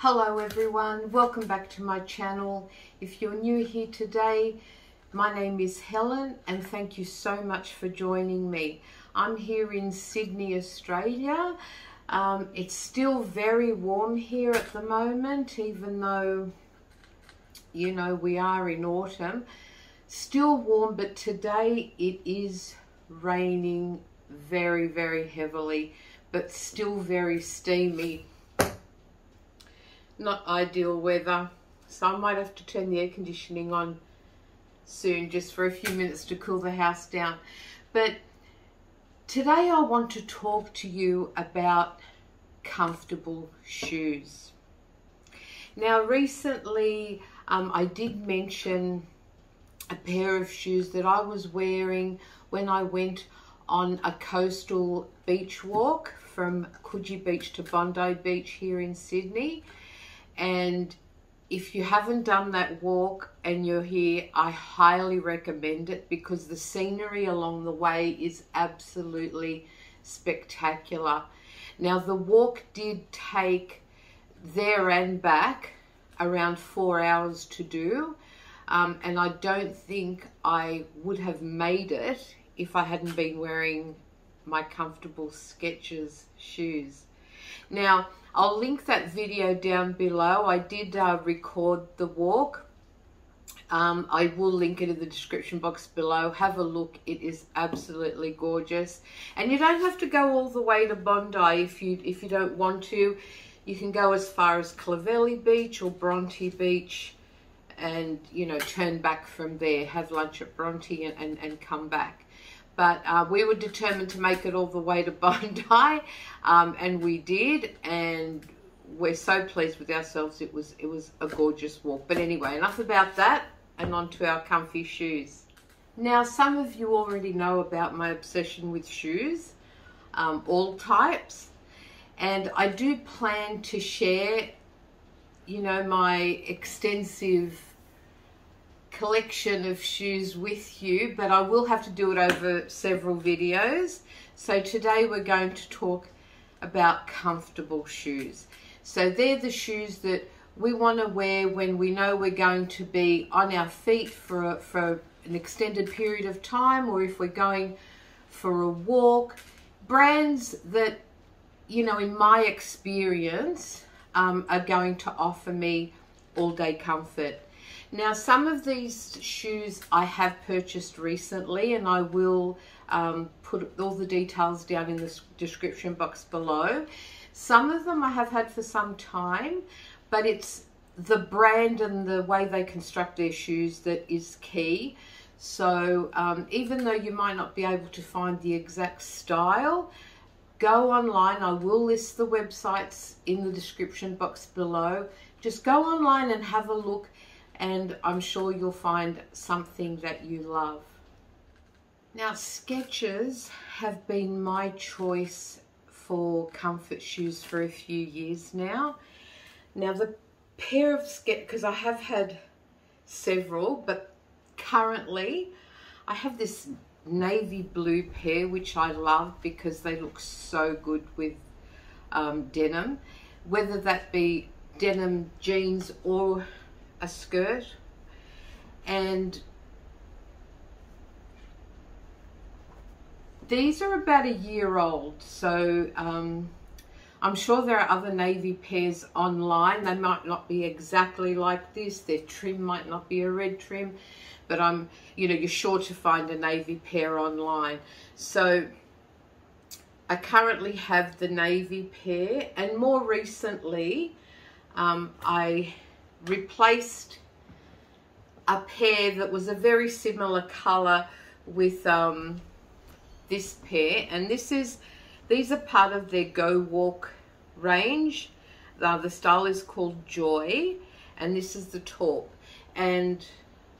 Hello everyone, welcome back to my channel. If you're new here today, my name is Helen and thank you so much for joining me. I'm here in Sydney, Australia. It's still very warm here at the moment, even though, you know, we are in autumn. Still warm, but today it is raining very, very heavily, but still very steamy. Not ideal weather, so I might have to turn the air conditioning on soon just for a few minutes to cool the house down. But today I want to talk to you about comfortable shoes. Now recently I did mention a pair of shoes that I was wearing when I went on a coastal beach walk from Coogee Beach to Bondi Beach here in Sydney. And if you haven't done that walk and you're here, I highly recommend it because the scenery along the way is absolutely spectacular. Now the walk did take there and back around 4 hours to do, and I don't think I would have made it if I hadn't been wearing my comfortable Skechers shoes. Now I'll link that video down below. I did record the walk. I will link it in the description box below. Have a look. It is absolutely gorgeous. And you don't have to go all the way to Bondi if you don't want to. You can go as far as Clovelly Beach or Bronte Beach and, you know, turn back from there. Have lunch at Bronte and come back. But we were determined to make it all the way to Bondi, and we did, and we're so pleased with ourselves. It was a gorgeous walk. But anyway, enough about that, and on to our comfy shoes. Now, some of you already know about my obsession with shoes, all types, and I do plan to share, you know, my extensive collection of shoes with you, but I will have to do it over several videos. So today we're going to talk about comfortable shoes. So they're the shoes that we want to wear when we know we're going to be on our feet for an extended period of time, or if we're going for a walk. Brands that, you know, in my experience, are going to offer me all-day comfort. Now, some of these shoes I have purchased recently, and I will put all the details down in the description box below. Some of them I have had for some time, but it's the brand and the way they construct their shoes that is key. So even though you might not be able to find the exact style, go online. I will list the websites in the description box below. Just go online and have a look, and I'm sure you'll find something that you love. Now, Skechers have been my choice for comfort shoes for a few years now. Now, the pair of Skechers, because I have had several, but currently I have this navy blue pair, which I love because they look so good with denim, whether that be denim jeans or a skirt. And these are about a year old, so I'm sure there are other navy pairs online. They might not be exactly like this. Their trim might not be a red trim, but you know, you're sure to find a navy pair online. So I currently have the navy pair, and more recently I replaced a pair that was a very similar color with this pair, and these are part of their Gowalk range. The style is called Joy, and this is the Taupe. And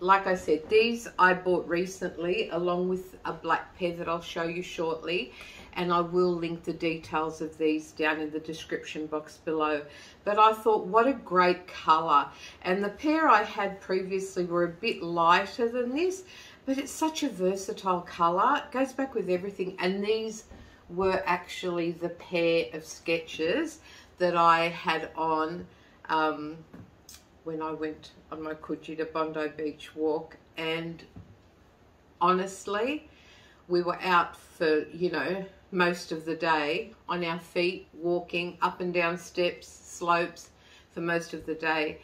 like I said, these I bought recently along with a black pair that I'll show you shortly, and I will link the details of these down in the description box below. But I thought, what a great color. And the pair I had previously were a bit lighter than this, but it's such a versatile color. It goes back with everything. And these were actually the pair of Skechers that I had on when I went on my Coogee to Bondi Beach walk, and honestly, we were out for, you know, most of the day on our feet, walking up and down steps, slopes for most of the day,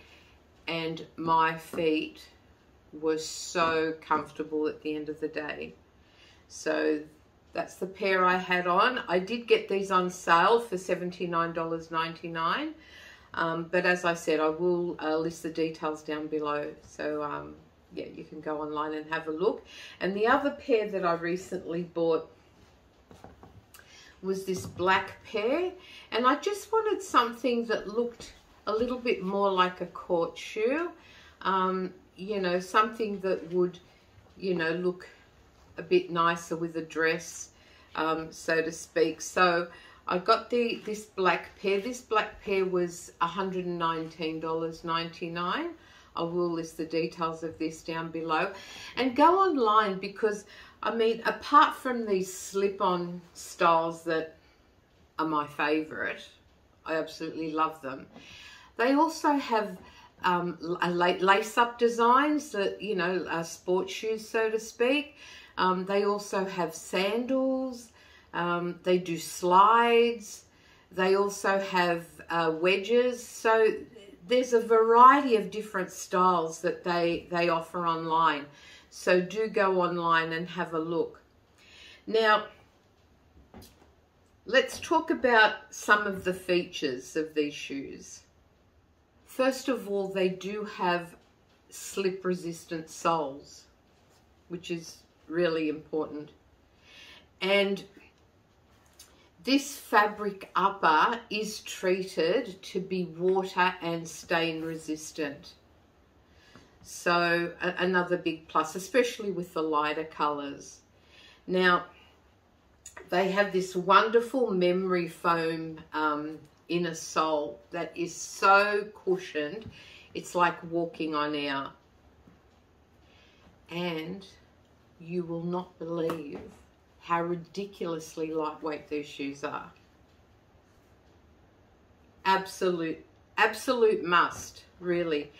and my feet were so comfortable at the end of the day. So that's the pair I had on. I did get these on sale for $79.99, but as I said, I will list the details down below. So yeah, you can go online and have a look. And the other pair that I recently bought was this black pair, and I just wanted something that looked a little bit more like a court shoe, you know, something that would, you know, look a bit nicer with a dress, so to speak. So I got this black pair. This black pair was $119.99. I will list the details of this down below. And go online, because I mean, apart from these slip-on styles that are my favorite, I absolutely love them, they also have lace-up designs that, you know, are sports shoes, so to speak. They also have sandals. They do slides. They also have wedges. So there's a variety of different styles that they offer online. So do go online and have a look. Now, let's talk about some of the features of these shoes. First of all, they do have slip-resistant soles, which is really important. And this fabric upper is treated to be water and stain resistant. So another big plus, especially with the lighter colors. Now, they have this wonderful memory foam inner sole that is so cushioned, it's like walking on air. And you will not believe how ridiculously lightweight these shoes are. Absolute must, really.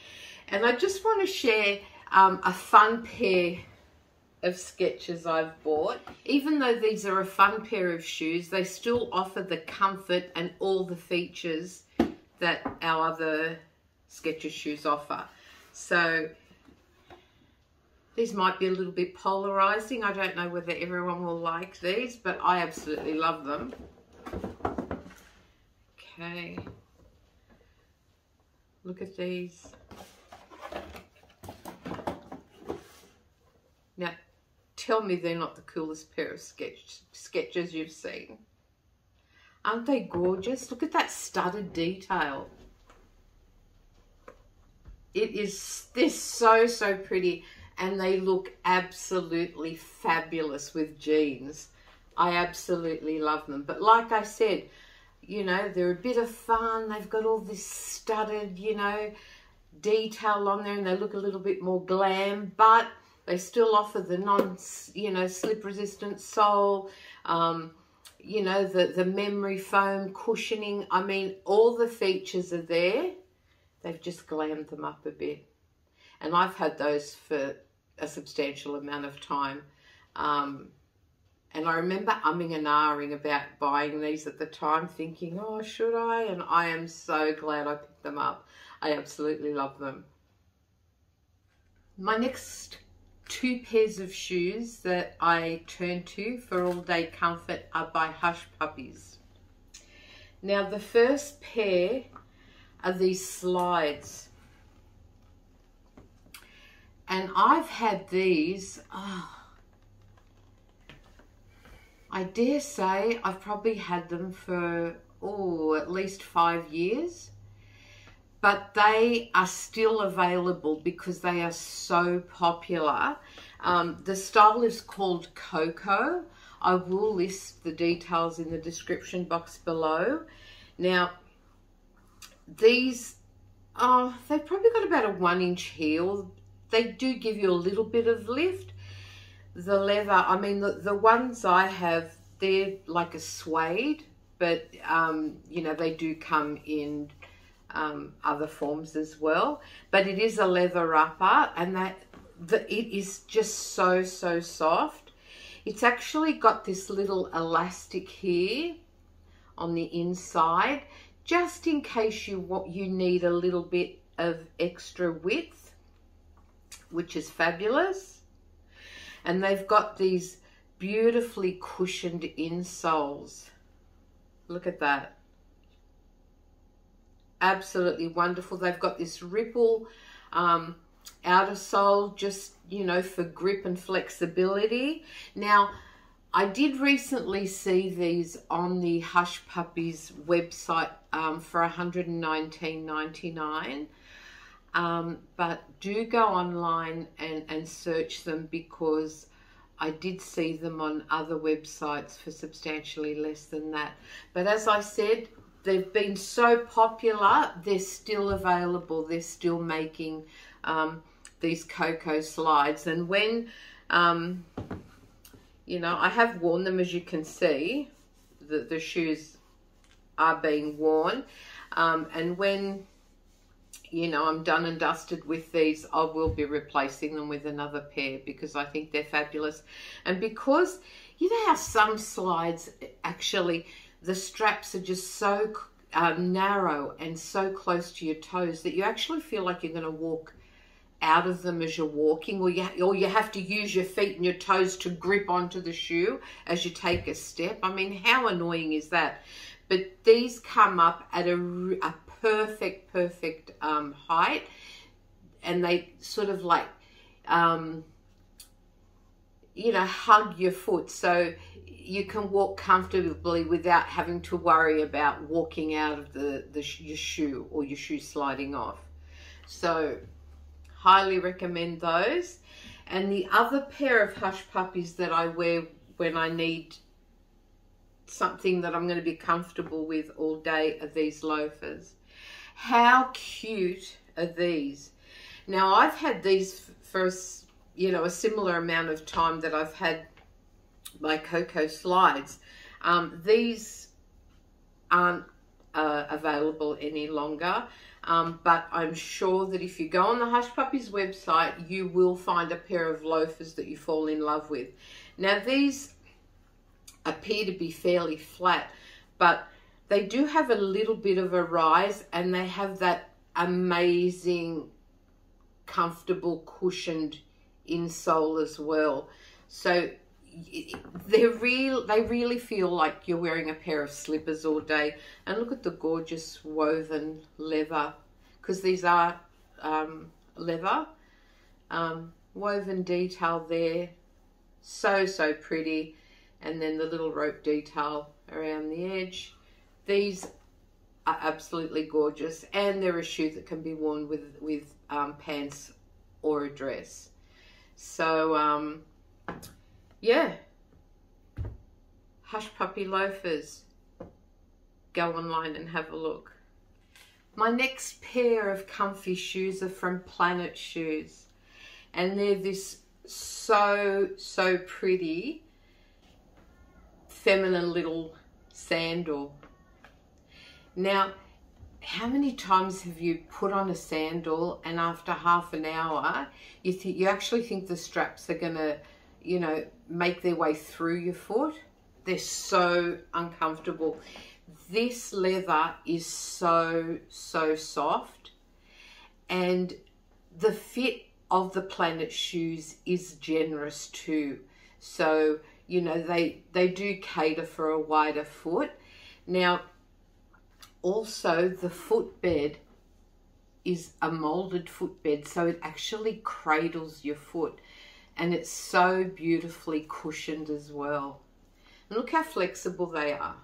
And I just want to share a fun pair of Skechers I've bought. Even though these are a fun pair of shoes, they still offer the comfort and all the features that our other Skechers shoes offer. So these might be a little bit polarizing. I don't know whether everyone will like these, but I absolutely love them. Okay. Look at these. Now, tell me they're not the coolest pair of Skechers you've seen. Aren't they gorgeous? Look at that studded detail. They're so pretty, and they look absolutely fabulous with jeans. I absolutely love them. But like I said, you know, they're a bit of fun. They've got all this studded, you know, detail on there, and they look a little bit more glam, but they still offer the slip resistant sole, you know, the memory foam cushioning. I mean, all the features are there. They've just glammed them up a bit. And I've had those for a substantial amount of time. And I remember umming and ahhing about buying these at the time, thinking, oh, should I? And I am so glad I picked them up. I absolutely love them. My next two pairs of shoes that I turn to for all-day comfort are by Hush Puppies. Now, the first pair are these slides. And I've had these, I dare say I've probably had them for, at least 5 years. But they are still available because they are so popular. The style is called Coco. I will list the details in the description box below. Now, these, they've probably got about a 1-inch heel. They do give you a little bit of lift. The leather, I mean, the ones I have, they're like a suede, but, you know, they do come in other forms as well. But it is a leather upper, and it is just so soft. It's actually got this little elastic here on the inside, just in case you need a little bit of extra width, which is fabulous. And they've got these beautifully cushioned insoles. Look at that. Absolutely wonderful. They've got this ripple outer sole, just, you know, for grip and flexibility. Now, I did recently see these on the Hush Puppies website for $119.99. But do go online and search them, because I did see them on other websites for substantially less than that. But as I said, they've been so popular, they're still available. They're still making these Coco slides. And when, you know, I have worn them, as you can see, the shoes are being worn. And when, you know, I'm done and dusted with these, I will be replacing them with another pair, because I think they're fabulous. And because, you know how some slides, actually, the straps are just so narrow and so close to your toes that you actually feel like you're going to walk out of them as you're walking, or you have to use your feet and your toes to grip onto the shoe as you take a step. I mean, how annoying is that? But these come up at a perfect height, and they sort of like you know, hug your foot, so you can walk comfortably without having to worry about walking out of your shoe, or your shoe sliding off. So highly recommend those. And the other pair of Hush Puppies that I wear when I need something that I'm going to be comfortable with all day are these loafers. How cute are these? Now, I've had these for, you know, a similar amount of time that I've had my Coco slides. These aren't available any longer, but I'm sure that if you go on the Hush Puppies website, you will find a pair of loafers that you fall in love with. Now, these appear to be fairly flat, but they do have a little bit of a rise, and they have that amazing, comfortable, cushioned insole as well. So they really feel like you're wearing a pair of slippers all day. And look at the gorgeous woven leather, because these are leather, woven detail there, so pretty. And then the little rope detail around the edge. These are absolutely gorgeous, and they're a shoe that can be worn with pants or a dress. So yeah, Hush Puppy loafers. Go online and have a look. My next pair of comfy shoes are from Planet Shoes, and they're this so pretty feminine little sandal. Now, how many times have you put on a sandal and after half an hour you actually think the straps are gonna, you know, make their way through your foot? They're so uncomfortable. This leather is so soft, and the fit of the Planet shoes is generous too. So, you know, they do cater for a wider foot. Now, also the footbed is a molded footbed, so it actually cradles your foot, and it's so beautifully cushioned as well. And look how flexible they are.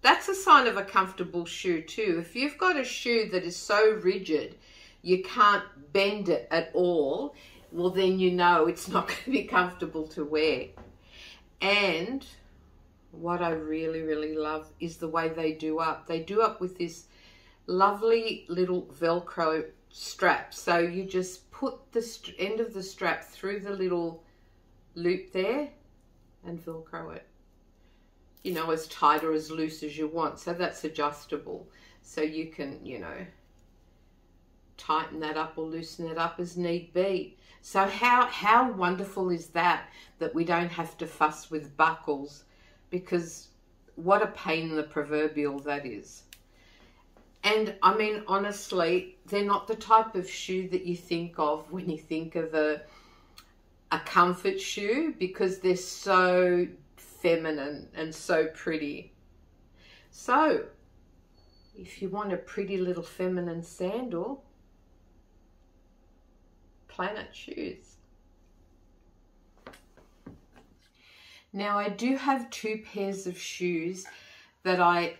That's a sign of a comfortable shoe too. If you've got a shoe that is so rigid you can't bend it at all, well, then you know it's not going to be comfortable to wear. And what I really love is the way they do up. They do up with this lovely little Velcro strap. So you just put the end of the strap through the little loop there and Velcro it, you know, as tight or as loose as you want. So that's adjustable. so you can, you know, tighten that up or loosen it up as need be. So how wonderful is that we don't have to fuss with buckles, because what a pain in the proverbial that is. And I mean, honestly, they're not the type of shoe that you think of when you think of a comfort shoe, because they're so feminine and so pretty. So if you want a pretty little feminine sandal, Planet Shoes. Now I do have 2 pairs of shoes that I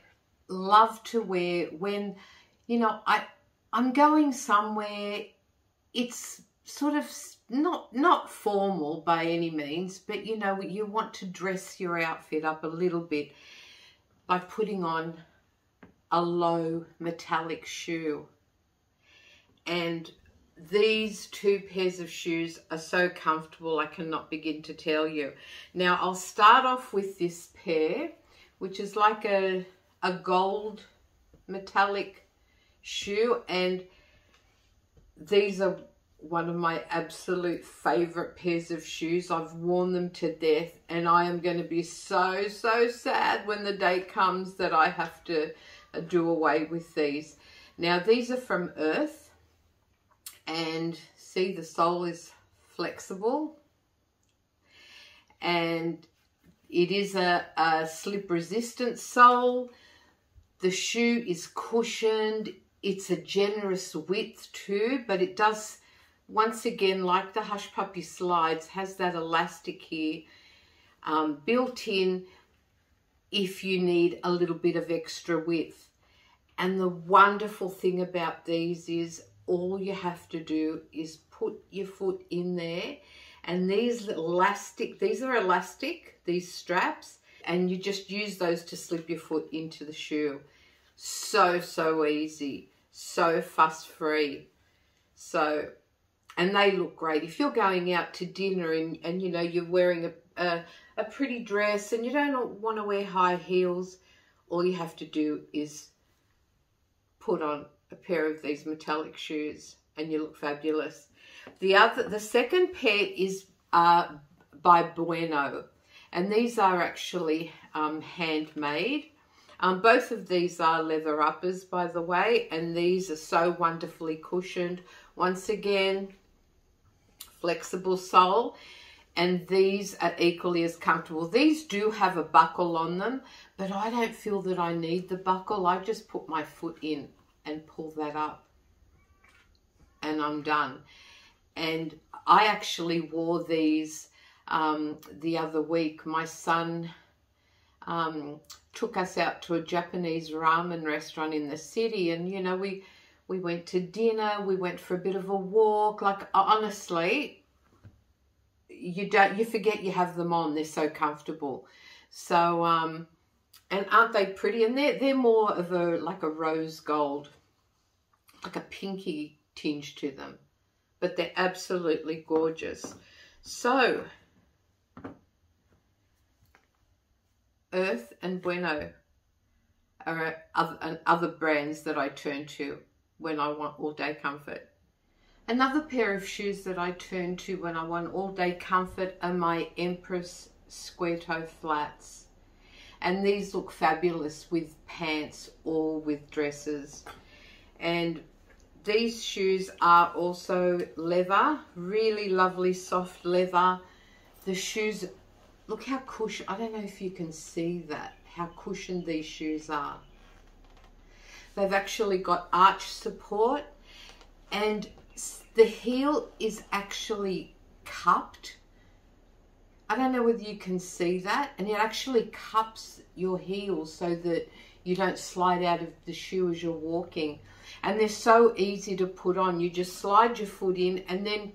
love to wear when, you know, I'm going somewhere. It's sort of not formal by any means, but you know, you want to dress your outfit up a little bit by putting on a low metallic shoe. And these 2 pairs of shoes are so comfortable, I cannot begin to tell you. Now I'll start off with this pair, which is like a gold metallic shoe, and these are one of my absolute favorite pairs of shoes. I've worn them to death, and I am going to be so sad when the day comes that I have to do away with these. Now these are from Earth, and see, the sole is flexible, and it is a slip resistant sole. The shoe is cushioned. It's a generous width too, but it does, once again, like the Hush Puppy slides, has that elastic here built in if you need a little bit of extra width. And the wonderful thing about these is all you have to do is put your foot in there, and these elastic, these are elastic, these straps, and you just use those to slip your foot into the shoe. So easy, so fuss free. So, and they look great if you're going out to dinner and you know, you're wearing a pretty dress and you don't want to wear high heels. All you have to do is put on a pair of these metallic shoes and you look fabulous. The second pair is by Bueno, and these are actually handmade. Both of these are leather uppers, by the way, and these are so wonderfully cushioned. Once again, flexible sole, and these are equally as comfortable. These do have a buckle on them, but I don't feel that I need the buckle. I just put my foot in and pull that up, and I'm done. And I actually wore these the other week. My son took us out to a Japanese ramen restaurant in the city, and you know, we went to dinner, we went for a bit of a walk. Like, honestly, you forget you have them on. They're so comfortable. So and aren't they pretty? And they're more of like a rose gold, like a pinky tinge to them, but they're absolutely gorgeous. So Earth and Bueno are other brands that I turn to when I want all-day comfort. Another pair of shoes that I turn to when I want all-day comfort are my Empress square toe flats. And these look fabulous with pants or with dresses. And these shoes are also leather, really lovely soft leather. The shoes, look how cushioned, I don't know if you can see that, how cushioned these shoes are. They've actually got arch support, and the heel is actually cupped. I don't know whether you can see that, and it actually cups your heel so that you don't slide out of the shoe as you're walking. And they're so easy to put on. You just slide your foot in, and then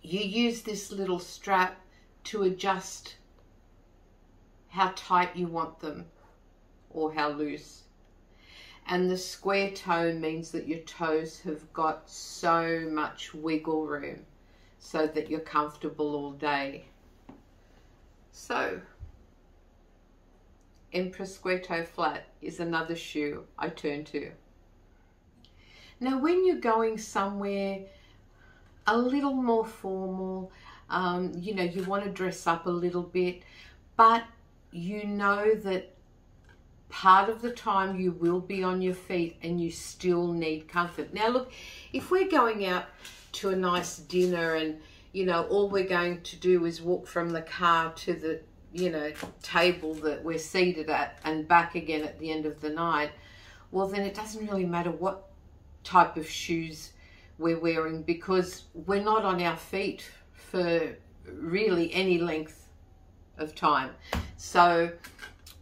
you use this little strap to adjust how tight you want them or how loose. And the square toe means that your toes have got so much wiggle room so that you're comfortable all day. So Empress Square Toe Flat is another shoe I turn to. Now, when you're going somewhere a little more formal, you know, you want to dress up a little bit, but you know that part of the time you will be on your feet and you still need comfort. Now look, if we're going out to a nice dinner and, you know, all we're going to do is walk from the car to the, you know, table that we're seated at and back again at the end of the night, well, then it doesn't really matter what type of shoes we're wearing, because we're not on our feet for really any length of time. So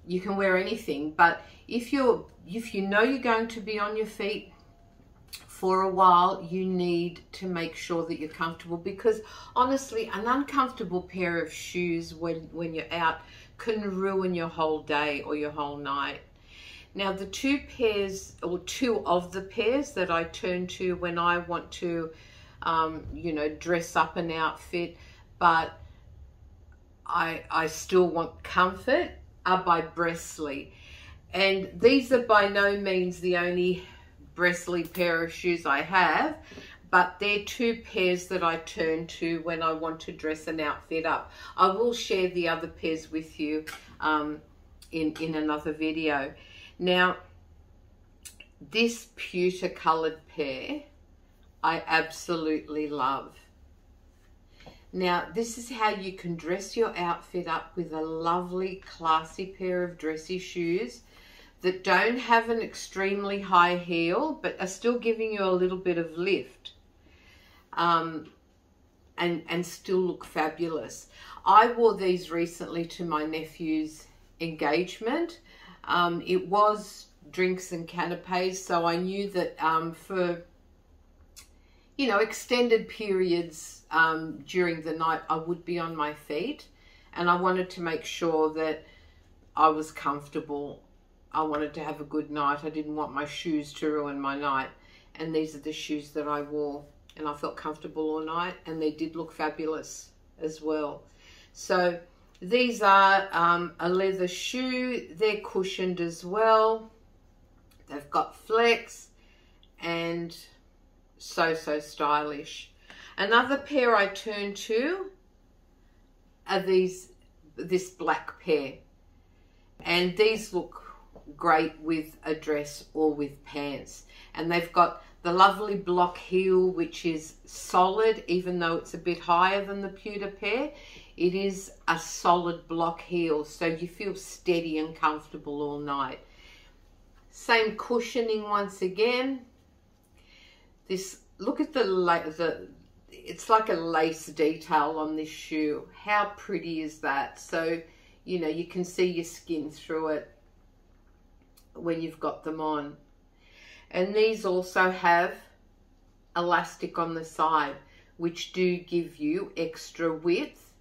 you can wear anything, but if you know you're going to be on your feet for a while, you need to make sure that you're comfortable, because honestly, an uncomfortable pair of shoes when you're out can ruin your whole day or your whole night. Now, the two of the pairs that I turn to when I want to, you know, dress up an outfit, but I still want comfort, are by Breathable. And these are by no means the only Breathable pair of shoes I have, but they're two pairs that I turn to when I want to dress an outfit up. I will share the other pairs with you in another video. Now, this pewter colored pair I absolutely love. Now, this is how you can dress your outfit up with a lovely, classy pair of dressy shoes that don't have an extremely high heel, but are still giving you a little bit of lift, and still look fabulous. I wore these recently to my nephew's engagement. It was drinks and canapes, so I knew that for, you know, extended periods during the night, I would be on my feet, and I wanted to make sure that I was comfortable. I wanted to have a good night. I didn't want my shoes to ruin my night, and these are the shoes that I wore, and I felt comfortable all night, and they did look fabulous as well. So these are a leather shoe. They're cushioned as well. They've got flex and so stylish. Another pair I turn to are this black pair, and these look great with a dress or with pants. And they've got the lovely block heel, which is solid, even though it's a bit higher than the pewter pair. It is a solid block heel, so you feel steady and comfortable all night. Same cushioning once again. This, look at it's like a lace detail on this shoe. How pretty is that? So, you know, you can see your skin through it when you've got them on. And these also have elastic on the side, which do give you extra width,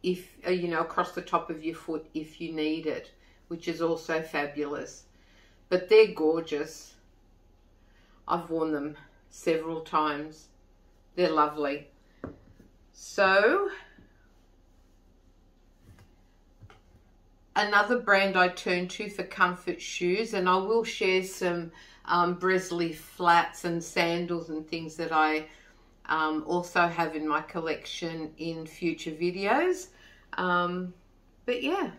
if you know, across the top of your foot if you need it, which is also fabulous. But they're gorgeous. I've worn them several times. They're lovely. So another brand I turn to for comfort shoes, and I will share some Breathable flats and sandals and things that I also have in my collection in future videos. But yeah,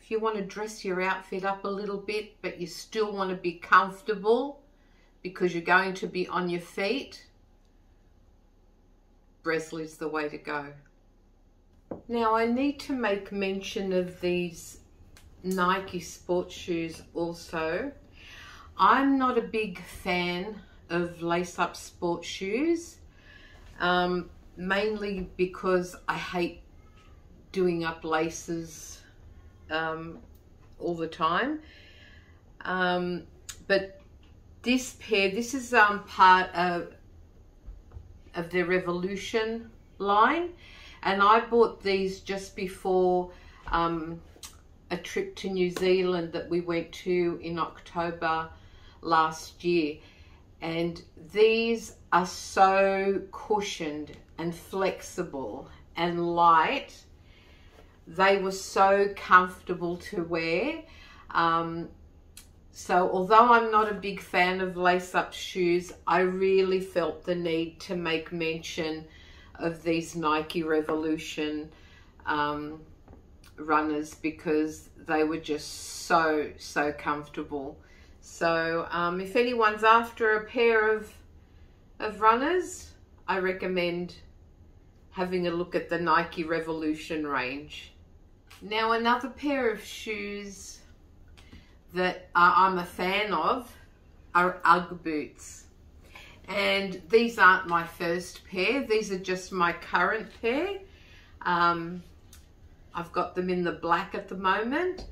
if you want to dress your outfit up a little bit, but you still want to be comfortable because you're going to be on your feet, Breathable is the way to go. Now, I need to make mention of these Nike sports shoes also. I'm not a big fan of lace-up sports shoes, mainly because I hate doing up laces all the time. But this pair, this is part of their Revolution line, and I bought these just before a trip to New Zealand that we went to in October last year. And these are so cushioned and flexible and light They were so comfortable to wear. So although I'm not a big fan of lace-up shoes, I really felt the need to make mention of these Nike Revolution runners, because they were just so comfortable. So if anyone's after a pair of runners, I recommend having a look at the Nike Revolution range. Now, another pair of shoes that I'm a fan of are Ugg boots. And these aren't my first pair. These are just my current pair. I've got them in the black at the moment.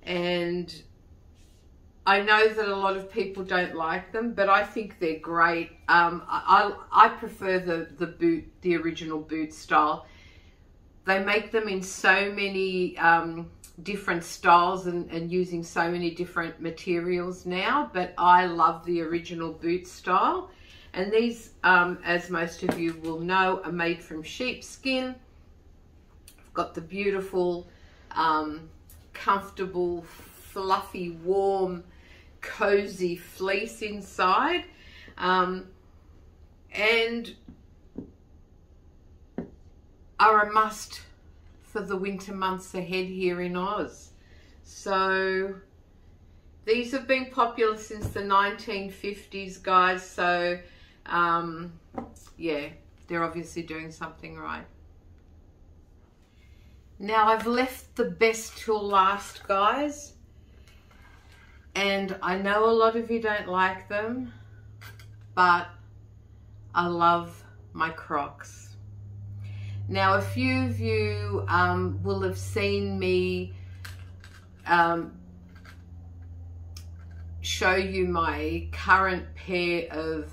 And I know that a lot of people don't like them, but I think they're great. I prefer the original boot style. They make them in so many different styles and using so many different materials now, but I love the original boot style. And these, as most of you will know, are made from sheepskin. I've got the beautiful, comfortable, fluffy, warm, cozy fleece inside, and are a must for the winter months ahead here in Oz. So these have been popular since the 1950s, guys. So yeah, they're obviously doing something right. Now, I've left the best till last, guys, and I know a lot of you don't like them, but I love my Crocs. Now, a few of you will have seen me show you my current pair of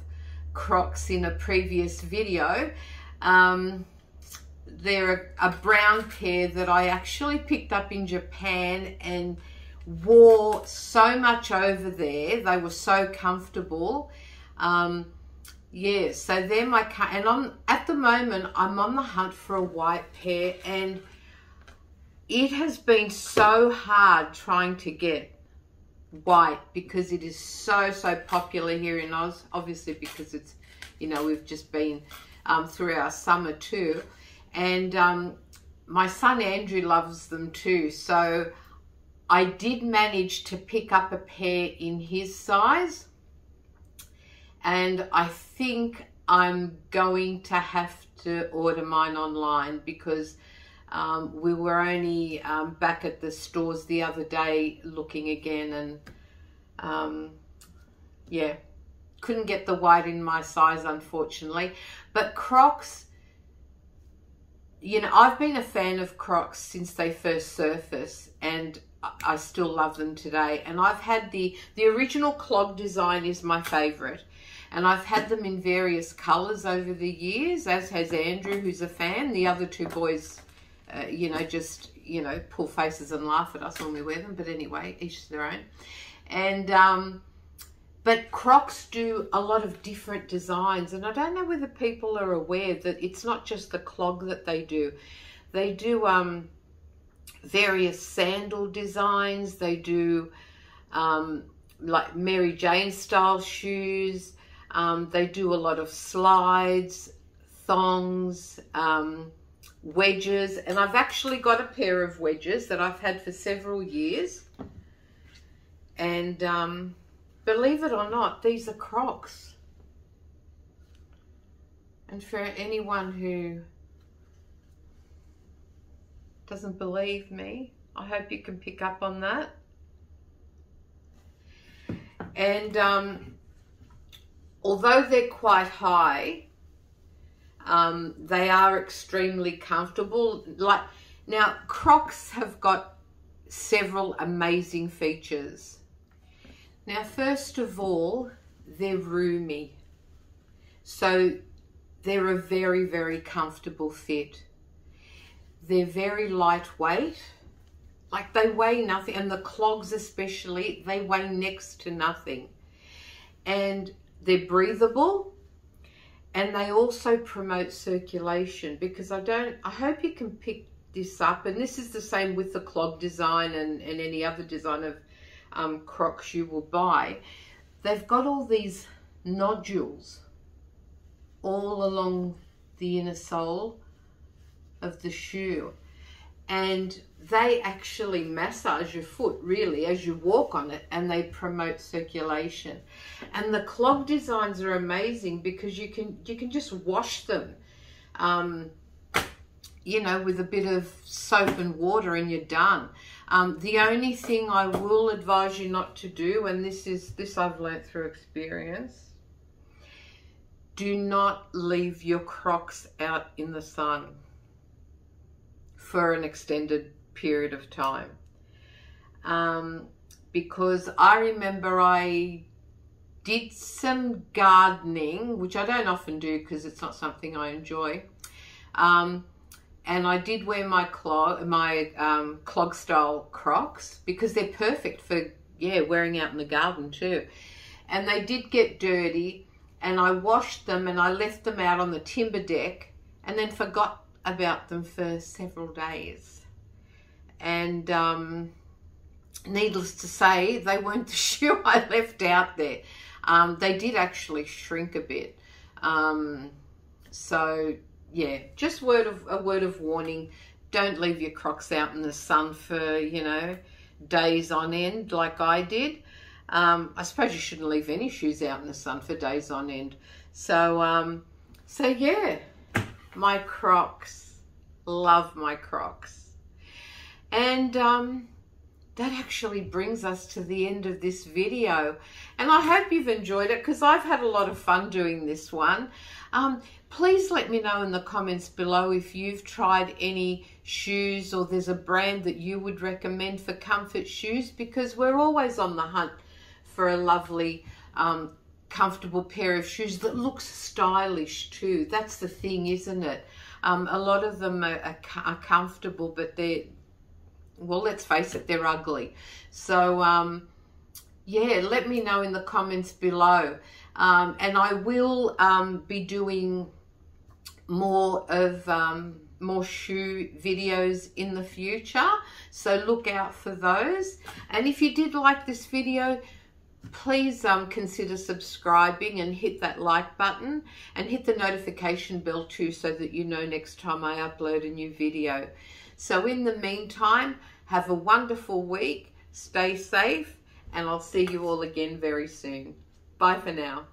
Crocs in a previous video. They're a brown pair that I actually picked up in Japan and wore so much over there. They were so comfortable. Yeah, so they're my, and at the moment I'm on the hunt for a white pair, and it has been so hard trying to get white because it is so popular here in Oz, obviously because it's, you know, we've just been through our summer too, and my son Andrew loves them too, so I did manage to pick up a pair in his size. And I think I'm going to have to order mine online because we were only back at the stores the other day looking again, and yeah, couldn't get the white in my size, unfortunately. But Crocs, you know, I've been a fan of Crocs since they first surfaced, and I still love them today. And I've had the original clog design is my favorite. And I've had them in various colours over the years, as has Andrew, who's a fan. The other two boys, you know, just, you know, pull faces and laugh at us when we wear them. But anyway, each their own. And, but Crocs do a lot of different designs. And I don't know whether people are aware that it's not just the clog that they do. They do various sandal designs. They do like Mary Jane style shoes. They do a lot of slides, thongs, wedges, and I've actually got a pair of wedges that I've had for several years. And believe it or not, these are Crocs. And for anyone who doesn't believe me, I hope you can pick up on that. And although they're quite high, they are extremely comfortable. Like, now, Crocs have got several amazing features. Now, first of all, they're roomy. So they're a very comfortable fit. They're very lightweight. Like, they weigh nothing, and the clogs especially, they weigh next to nothing. And they're breathable, and they also promote circulation, because I hope you can this up, and this is the same with the clog design and any other design of Crocs you will buy. They've got all these nodules all along the inner sole of the shoe, and they actually massage your foot really as you walk on it, and they promote circulation. And the clog designs are amazing because you can just wash them, you know, with a bit of soap and water, and you're done. The only thing I will advise you not to do, and this I've learnt through experience, do not leave your Crocs out in the sun for an extended period of time. Because I remember I did some gardening, which I don't often do because it's not something I enjoy. And I did wear my clog style Crocs because they're perfect for, yeah, wearing out in the garden too. And they did get dirty, and I washed them and I left them out on the timber deck and then forgot about them for several days. And needless to say, they weren't the shoe I left out there. They did actually shrink a bit. So yeah, just a word of warning. Don't leave your Crocs out in the sun for, you know, days on end like I did. I suppose you shouldn't leave any shoes out in the sun for days on end. So yeah, my Crocs, love my Crocs. And that actually brings us to the end of this video. And I hope you've enjoyed it because I've had a lot of fun doing this one. Please let me know in the comments below if you've tried any shoes or there's a brand that you would recommend for comfort shoes, because we're always on the hunt for a lovely, comfortable pair of shoes that looks stylish too. That's the thing, isn't it? A lot of them are comfortable, but they're, well, let's face it, they're ugly. So, yeah, let me know in the comments below. And I will be doing more shoe videos in the future, so look out for those. And if you did like this video, please consider subscribing and hit that like button and hit the notification bell too, so that you know next time I upload a new video. So in the meantime, have a wonderful week, stay safe, and I'll see you all again very soon. Bye for now.